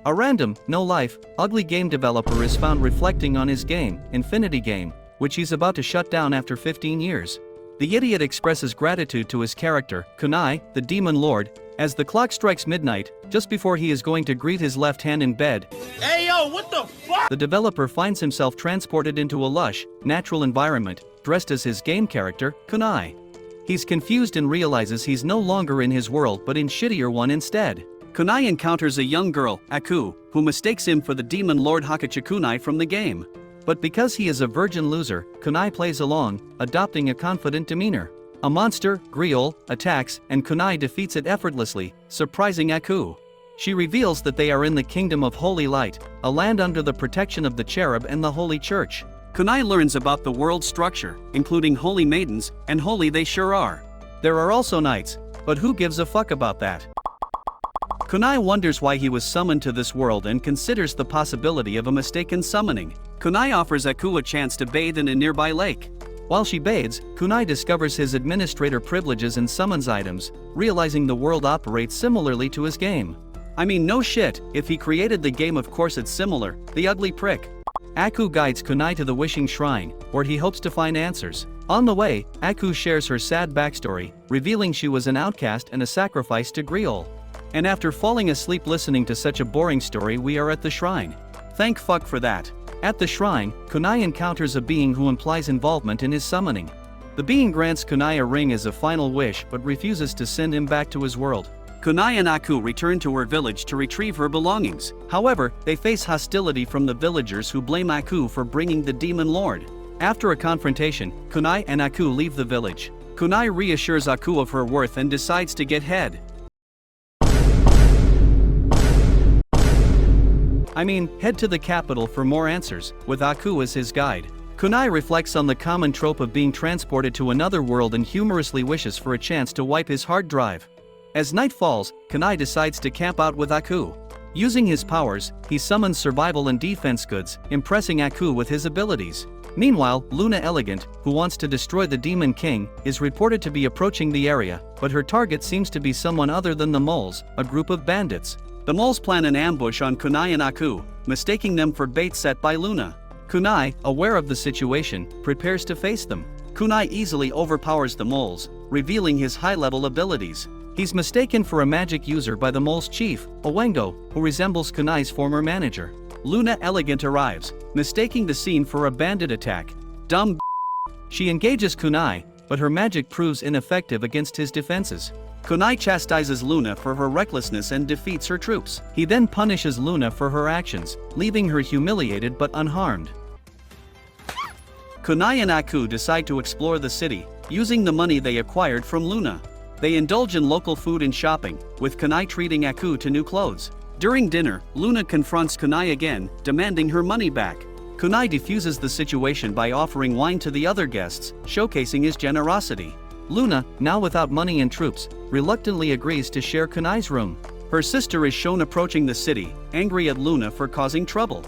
A random, no-life, ugly game developer is found reflecting on his game, Infinity Game, which he's about to shut down after 15 years. The idiot expresses gratitude to his character, Kunai, the Demon Lord, as the clock strikes midnight, just before he is going to greet his left hand in bed. Hey yo, what the fuck? The developer finds himself transported into a lush, natural environment, dressed as his game character, Kunai. He's confused and realizes he's no longer in his world but in shittier one instead. Kunai encounters a young girl, Aku, who mistakes him for the Demon Lord Hakachikunai from the game. But because he is a virgin loser, Kunai plays along, adopting a confident demeanor. A monster, Griol, attacks, and Kunai defeats it effortlessly, surprising Aku. She reveals that they are in the Kingdom of Holy Light, a land under the protection of the Cherub and the Holy Church. Kunai learns about the world's structure, including holy maidens, and holy they sure are. There are also knights, but who gives a fuck about that? Kunai wonders why he was summoned to this world and considers the possibility of a mistaken summoning. Kunai offers Aku a chance to bathe in a nearby lake. While she bathes, Kunai discovers his administrator privileges and summons items, realizing the world operates similarly to his game. I mean, no shit, if he created the game of course it's similar, the ugly prick. Aku guides Kunai to the Wishing Shrine, where he hopes to find answers. On the way, Aku shares her sad backstory, revealing she was an outcast and a sacrifice to Griol. And after falling asleep listening to such a boring story, we are at the shrine. Thank fuck for that. At the shrine, Kunai encounters a being who implies involvement in his summoning. The being grants Kunai a ring as a final wish but refuses to send him back to his world. Kunai and Aku return to her village to retrieve her belongings. However, they face hostility from the villagers who blame Aku for bringing the Demon Lord. After a confrontation, Kunai and Aku leave the village. Kunai reassures Aku of her worth and decides to get head to the capital for more answers, with Aku as his guide. Kunai reflects on the common trope of being transported to another world and humorously wishes for a chance to wipe his hard drive. As night falls, Kunai decides to camp out with Aku. Using his powers, he summons survival and defense goods, impressing Aku with his abilities. Meanwhile, Luna Elegant, who wants to destroy the Demon King, is reported to be approaching the area, but her target seems to be someone other than the Moles, a group of bandits. The Moles plan an ambush on Kunai and Aku, mistaking them for bait set by Luna. Kunai, aware of the situation, prepares to face them. Kunai easily overpowers the Moles, revealing his high-level abilities. He's mistaken for a magic user by the Moles' chief, Owengo, who resembles Kunai's former manager. Luna Elegant arrives, mistaking the scene for a bandit attack. Dumb b****. She engages Kunai, but her magic proves ineffective against his defenses. Kunai chastises Luna for her recklessness and defeats her troops. He then punishes Luna for her actions, leaving her humiliated but unharmed. Kunai and Aku decide to explore the city, using the money they acquired from Luna. They indulge in local food and shopping, with Kunai treating Aku to new clothes. During dinner, Luna confronts Kunai again, demanding her money back. Kunai diffuses the situation by offering wine to the other guests, showcasing his generosity. Luna, now without money and troops, reluctantly agrees to share Kunai's room. Her sister is shown approaching the city, angry at Luna for causing trouble.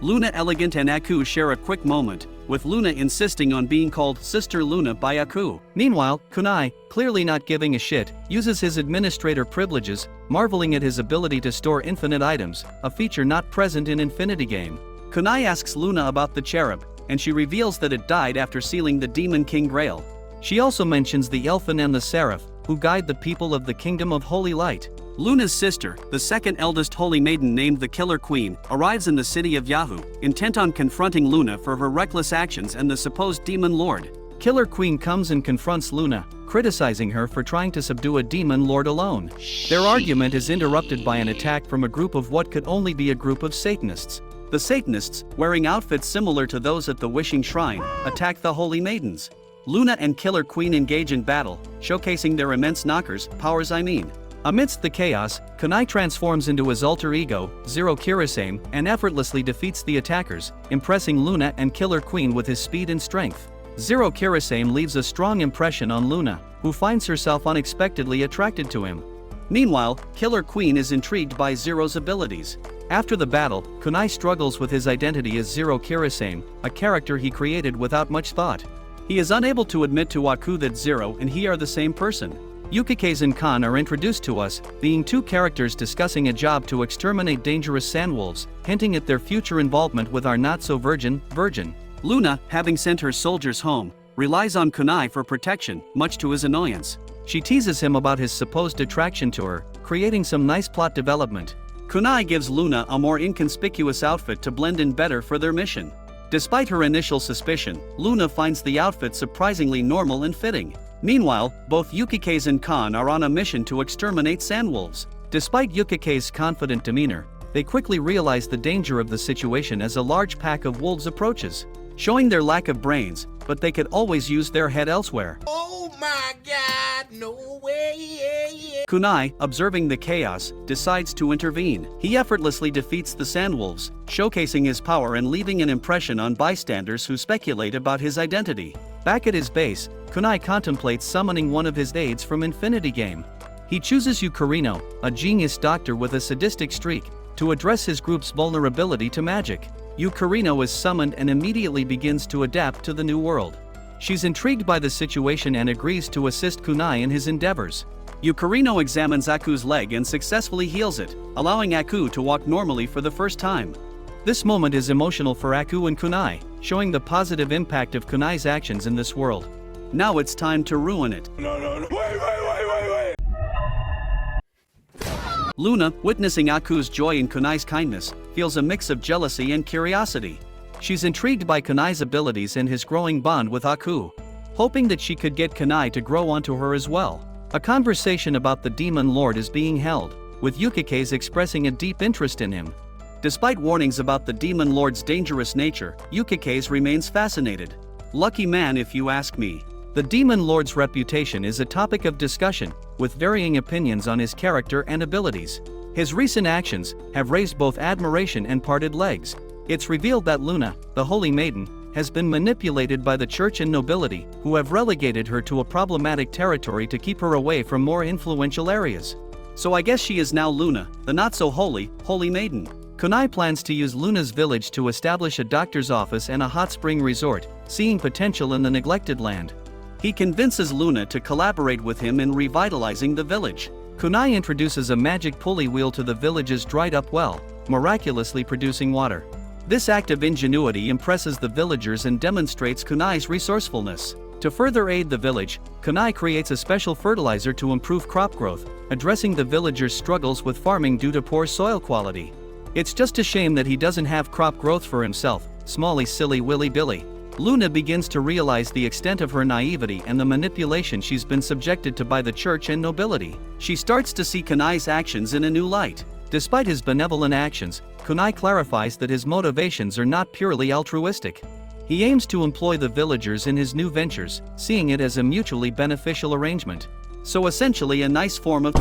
Luna Elegant and Aku share a quick moment, with Luna insisting on being called Sister Luna by Aku. Meanwhile, Kunai, clearly not giving a shit, uses his administrator privileges, marveling at his ability to store infinite items, a feature not present in Infinity Game. Kunai asks Luna about the Cherub, and she reveals that it died after sealing the Demon King Grail. She also mentions the Elfin and the Seraph, who guide the people of the Kingdom of Holy Light. Luna's sister, the second eldest holy maiden named the Killer Queen, arrives in the city of Yahoo, intent on confronting Luna for her reckless actions and the supposed Demon Lord. Killer Queen comes and confronts Luna, criticizing her for trying to subdue a Demon Lord alone. Their argument is interrupted by an attack from a group of what could only be a group of Satanists. The Satanists, wearing outfits similar to those at the Wishing Shrine, attack the holy maidens. Luna and Killer Queen engage in battle, showcasing their immense powers. Amidst the chaos, Kunai transforms into his alter ego, Zero Kirasame, and effortlessly defeats the attackers, impressing Luna and Killer Queen with his speed and strength. Zero Kirasame leaves a strong impression on Luna, who finds herself unexpectedly attracted to him. Meanwhile, Killer Queen is intrigued by Zero's abilities. After the battle, Kunai struggles with his identity as Zero Kirasame, a character he created without much thought. He is unable to admit to Aku that Zero and he are the same person. Yukikaze and Kan are introduced to us, being two characters discussing a job to exterminate dangerous sandwolves, hinting at their future involvement with our not-so-virgin. Luna, having sent her soldiers home, relies on Kunai for protection, much to his annoyance. She teases him about his supposed attraction to her, creating some nice plot development. Kunai gives Luna a more inconspicuous outfit to blend in better for their mission. Despite her initial suspicion, Luna finds the outfit surprisingly normal and fitting. Meanwhile, both Yukikaze and Kan are on a mission to exterminate sandwolves. Despite Yukikaze's confident demeanor, they quickly realize the danger of the situation as a large pack of wolves approaches, showing their lack of brains, but they could always use their head elsewhere. Oh my God, no way. Kunai, observing the chaos, decides to intervene. He effortlessly defeats the sandwolves, showcasing his power and leaving an impression on bystanders who speculate about his identity. Back at his base, Kunai contemplates summoning one of his aides from Infinity Game. He chooses Yukarino, a genius doctor with a sadistic streak, to address his group's vulnerability to magic. Yukarino is summoned and immediately begins to adapt to the new world. She's intrigued by the situation and agrees to assist Kunai in his endeavors. Yukarino examines Aku's leg and successfully heals it, allowing Aku to walk normally for the first time. This moment is emotional for Aku and Kunai, showing the positive impact of Kunai's actions in this world. Now it's time to ruin it. No. Wait. Luna, witnessing Aku's joy in Kunai's kindness, feels a mix of jealousy and curiosity. She's intrigued by Kunai's abilities and his growing bond with Aku, hoping that she could get Kunai to grow onto her as well. A conversation about the Demon Lord is being held, with Yukikaze expressing a deep interest in him. Despite warnings about the Demon Lord's dangerous nature, Yukikaze remains fascinated. Lucky man if you ask me. The Demon Lord's reputation is a topic of discussion, with varying opinions on his character and abilities. His recent actions have raised both admiration and parted legs. It's revealed that Luna, the Holy Maiden, has been manipulated by the church and nobility, who have relegated her to a problematic territory to keep her away from more influential areas. So I guess she is now Luna, the not-so-holy, Holy Maiden. Kunai plans to use Luna's village to establish a doctor's office and a hot spring resort, seeing potential in the neglected land. He convinces Luna to collaborate with him in revitalizing the village. Kunai introduces a magic pulley wheel to the village's dried-up well, miraculously producing water. This act of ingenuity impresses the villagers and demonstrates Kunai's resourcefulness. To further aid the village, Kunai creates a special fertilizer to improve crop growth, addressing the villagers' struggles with farming due to poor soil quality. It's just a shame that he doesn't have crop growth for himself, Smalley silly Willy Billy. Luna begins to realize the extent of her naivety and the manipulation she's been subjected to by the church and nobility. She starts to see Kunai's actions in a new light. Despite his benevolent actions, Kunai clarifies that his motivations are not purely altruistic. He aims to employ the villagers in his new ventures, seeing it as a mutually beneficial arrangement. So essentially a nice form of...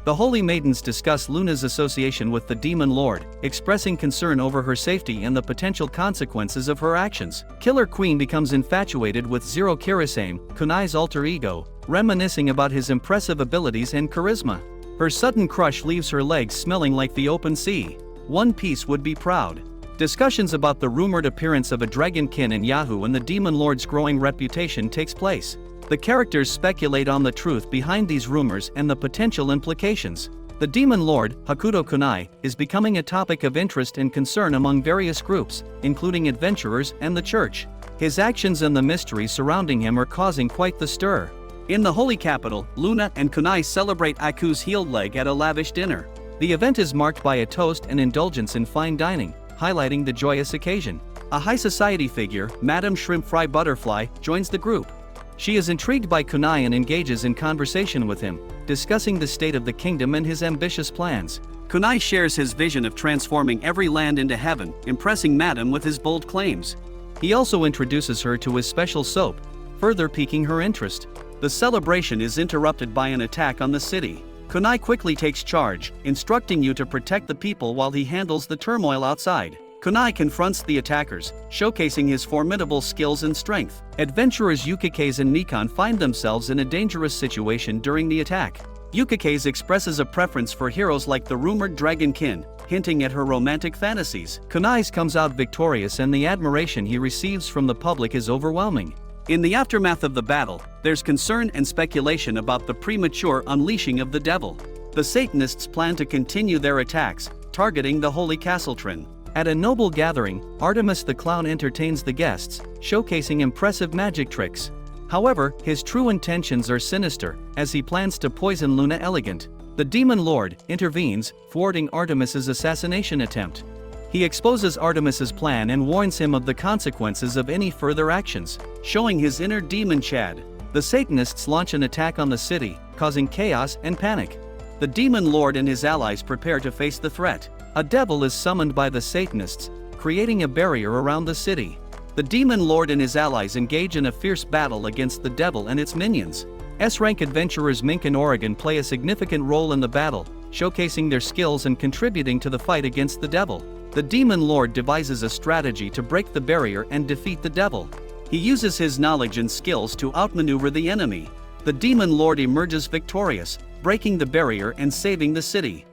The Holy Maidens discuss Luna's association with the Demon Lord, expressing concern over her safety and the potential consequences of her actions. Killer Queen becomes infatuated with Zero Kirisame, Kunai's alter ego, reminiscing about his impressive abilities and charisma. Her sudden crush leaves her legs smelling like the open sea. One Piece would be proud. Discussions about the rumored appearance of a dragonkin in Yahoo and the Demon Lord's growing reputation takes place. The characters speculate on the truth behind these rumors and the potential implications. The Demon Lord, Hakuto Kunai, is becoming a topic of interest and concern among various groups, including adventurers and the church. His actions and the mystery surrounding him are causing quite the stir. In the Holy Capital, Luna and Kunai celebrate Aku's healed leg at a lavish dinner. The event is marked by a toast and indulgence in fine dining, highlighting the joyous occasion. A high society figure, Madame Shrimp Fry Butterfly, joins the group. She is intrigued by Kunai and engages in conversation with him, discussing the state of the kingdom and his ambitious plans. Kunai shares his vision of transforming every land into heaven, impressing Madame with his bold claims. He also introduces her to his special soap, further piquing her interest. The celebration is interrupted by an attack on the city. Kunai quickly takes charge, instructing you to protect the people while he handles the turmoil outside. Kunai confronts the attackers, showcasing his formidable skills and strength. Adventurers Yukikaze and Nikan find themselves in a dangerous situation during the attack. Yukikaze expresses a preference for heroes like the rumored Dragonkin, hinting at her romantic fantasies. Kunai comes out victorious and the admiration he receives from the public is overwhelming. In the aftermath of the battle, there's concern and speculation about the premature unleashing of the devil. The Satanists plan to continue their attacks, targeting the holy castletron. At a noble gathering, Artemis the Clown entertains the guests, showcasing impressive magic tricks. However, his true intentions are sinister, as he plans to poison Luna Elegant. The Demon Lord intervenes, thwarting Artemis's assassination attempt. He exposes Artemis's plan and warns him of the consequences of any further actions, showing his inner demon Chad. The Satanists launch an attack on the city, causing chaos and panic. The Demon Lord and his allies prepare to face the threat. A devil is summoned by the Satanists, creating a barrier around the city. The Demon Lord and his allies engage in a fierce battle against the devil and its minions. S-rank adventurers Mink and Oregon play a significant role in the battle, showcasing their skills and contributing to the fight against the devil. The Demon Lord devises a strategy to break the barrier and defeat the devil. He uses his knowledge and skills to outmaneuver the enemy. The Demon Lord emerges victorious, breaking the barrier and saving the city.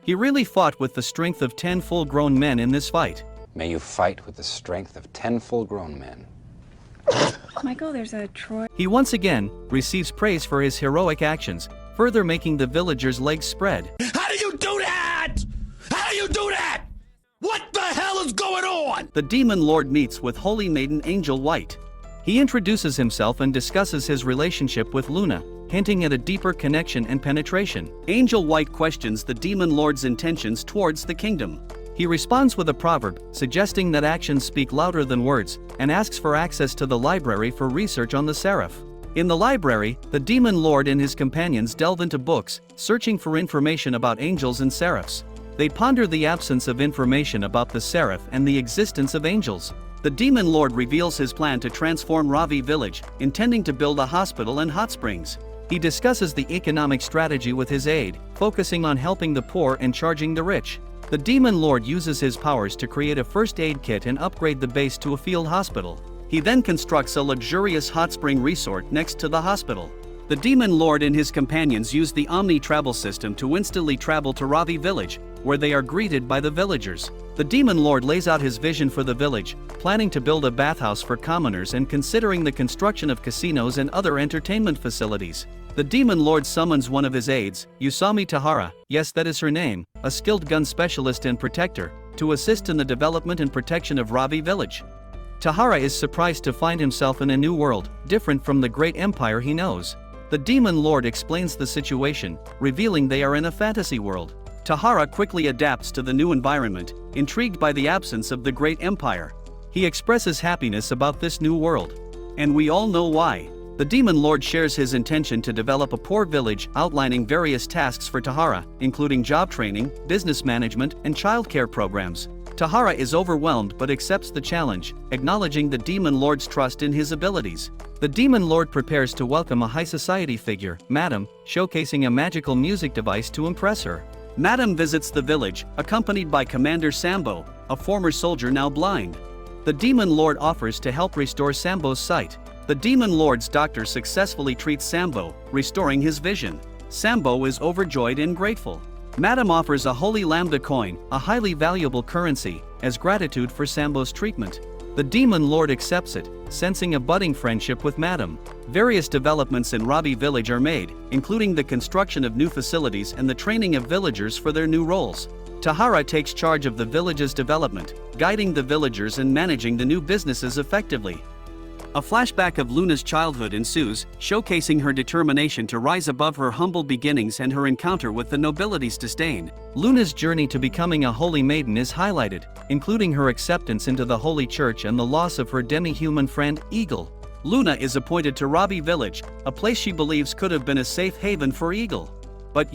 He really fought with the strength of 10 full-grown men in this fight. May you fight with the strength of 10 full-grown men. Michael, there's a Troy. He once again receives praise for his heroic actions, further making the villagers' legs spread. How do you do that? How do you do that? What the hell is going on? The Demon Lord meets with Holy Maiden Angel White. He introduces himself and discusses his relationship with Luna, hinting at a deeper connection and penetration. Angel White questions the Demon Lord's intentions towards the kingdom. He responds with a proverb, suggesting that actions speak louder than words, and asks for access to the library for research on the Seraph. In the library, the Demon Lord and his companions delve into books, searching for information about angels and seraphs. They ponder the absence of information about the Seraph and the existence of angels. The Demon Lord reveals his plan to transform Ravi village, intending to build a hospital and hot springs. He discusses the economic strategy with his aide, focusing on helping the poor and charging the rich. The Demon Lord uses his powers to create a first aid kit and upgrade the base to a field hospital. He then constructs a luxurious hot spring resort next to the hospital. The Demon Lord and his companions use the Omni travel system to instantly travel to Ravi village, where they are greeted by the villagers. The Demon Lord lays out his vision for the village, planning to build a bathhouse for commoners and considering the construction of casinos and other entertainment facilities. The Demon Lord summons one of his aides, Usami Tahara, yes that is her name, a skilled gun specialist and protector, to assist in the development and protection of Ravi village. Tahara is surprised to find himself in a new world, different from the great empire he knows. The Demon Lord explains the situation, revealing they are in a fantasy world. Tahara quickly adapts to the new environment, intrigued by the absence of the great empire. He expresses happiness about this new world. And we all know why. The Demon Lord shares his intention to develop a poor village, outlining various tasks for Tahara, including job training, business management, and childcare programs. Tahara is overwhelmed but accepts the challenge, acknowledging the Demon Lord's trust in his abilities. The Demon Lord prepares to welcome a high society figure, Madame, showcasing a magical music device to impress her. Madame visits the village, accompanied by Commander Sambo, a former soldier now blind. The Demon Lord offers to help restore Sambo's sight. The Demon Lord's doctor successfully treats Sambo, restoring his vision. Sambo is overjoyed and grateful. Madame offers a holy lambda coin, a highly valuable currency, as gratitude for Sambo's treatment. The Demon Lord accepts it, sensing a budding friendship with Madame. Various developments in Ravi village are made, including the construction of new facilities and the training of villagers for their new roles. Tahara takes charge of the village's development, guiding the villagers and managing the new businesses effectively. A flashback of Luna's childhood ensues, showcasing her determination to rise above her humble beginnings and her encounter with the nobility's disdain. Luna's journey to becoming a holy maiden is highlighted, including her acceptance into the Holy Church and the loss of her demi-human friend, Eagle. Luna is appointed to Ravi village, a place she believes could have been a safe haven for Eagle. But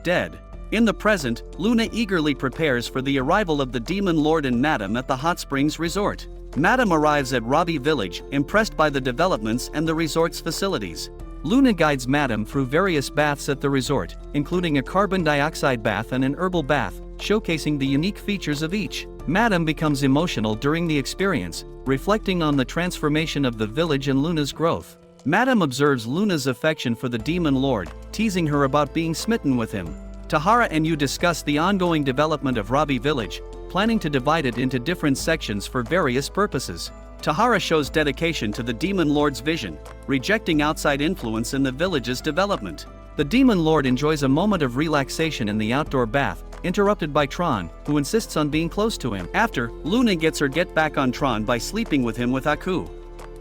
dead. In the present, Luna eagerly prepares for the arrival of the Demon Lord and Madame at the Hot Springs Resort. Madame arrives at Ravi village, impressed by the developments and the resort's facilities. Luna guides Madame through various baths at the resort, including a carbon dioxide bath and an herbal bath, showcasing the unique features of each. Madame becomes emotional during the experience, reflecting on the transformation of the village and Luna's growth. Madame observes Luna's affection for the Demon Lord, teasing her about being smitten with him. Tahara and you discuss the ongoing development of Ravi village, planning to divide it into different sections for various purposes. Tahara shows dedication to the Demon Lord's vision, rejecting outside influence in the village's development. The Demon Lord enjoys a moment of relaxation in the outdoor bath, interrupted by Tron, who insists on being close to him. After, Luna gets her get back on Tron by sleeping with him with Aku.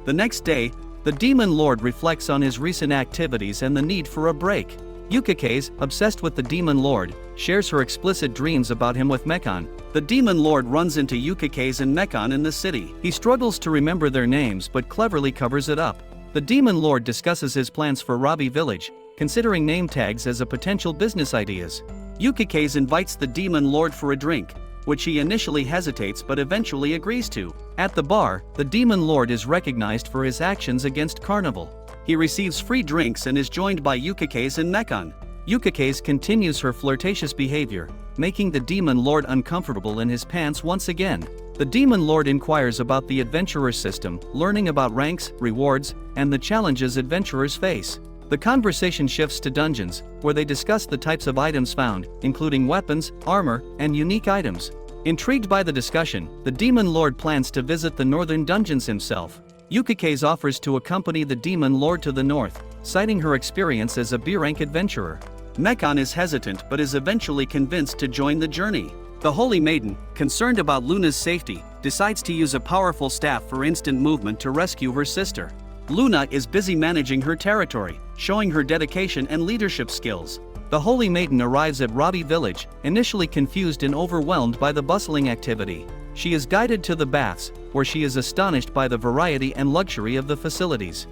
The next day, the Demon Lord reflects on his recent activities and the need for a break. Yukikaze, obsessed with the Demon Lord, shares her explicit dreams about him with Mekon. The Demon Lord runs into Yukikaze and Mekon in the city. He struggles to remember their names but cleverly covers it up. The Demon Lord discusses his plans for Rabi Village, considering name tags as a potential business ideas. Yukikaze invites the Demon Lord for a drink, which he initially hesitates but eventually agrees to. At the bar, the Demon Lord is recognized for his actions against Carnival. He receives free drinks and is joined by Yukikaze and Mekon. Yukikaze continues her flirtatious behavior, making the Demon Lord uncomfortable in his pants once again. The Demon Lord inquires about the adventurer system, learning about ranks, rewards, and the challenges adventurers face. The conversation shifts to dungeons, where they discuss the types of items found, including weapons, armor, and unique items. Intrigued by the discussion, the Demon Lord plans to visit the northern dungeons himself. Yukikaze offers to accompany the Demon Lord to the north, citing her experience as a B-rank adventurer. Mekon is hesitant but is eventually convinced to join the journey. The Holy Maiden, concerned about Luna's safety, decides to use a powerful staff for instant movement to rescue her sister. Luna is busy managing her territory, showing her dedication and leadership skills. The Holy Maiden arrives at Rabi Village, initially confused and overwhelmed by the bustling activity. She is guided to the baths, where she is astonished by the variety and luxury of the facilities.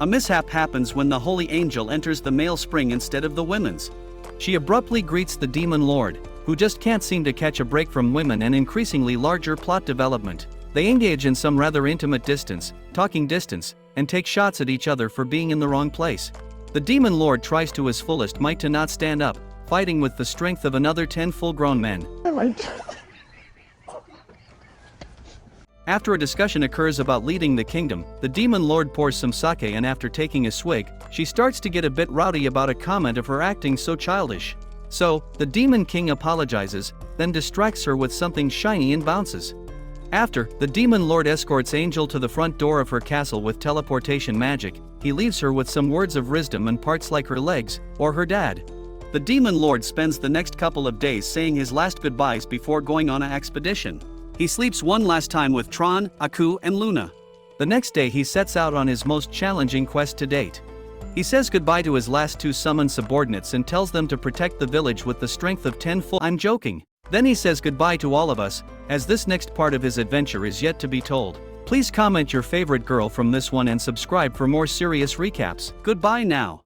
A mishap happens when the Holy Angel enters the male spring instead of the women's. She abruptly greets the Demon Lord, who just can't seem to catch a break from women and increasingly larger plot development. They engage in some rather intimate talking distance, and take shots at each other for being in the wrong place. The Demon Lord tries to his fullest might to not stand up, fighting with the strength of another 10 full-grown men. After a discussion occurs about leading the kingdom, the Demon Lord pours some sake and after taking a swig, she starts to get a bit rowdy about a comment of her acting so childish. So, the Demon King apologizes, then distracts her with something shiny and bounces. After, the Demon Lord escorts Angel to the front door of her castle with teleportation magic. He leaves her with some words of wisdom and parts like her legs, or her dad. The Demon Lord spends the next couple of days saying his last goodbyes before going on an expedition. He sleeps one last time with Tron, Aku, and Luna. The next day he sets out on his most challenging quest to date. He says goodbye to his last two summoned subordinates and tells them to protect the village with the strength of 10 full. I'm joking. Then he says goodbye to all of us, as this next part of his adventure is yet to be told. Please comment your favorite girl from this one and subscribe for more serious recaps. Goodbye now.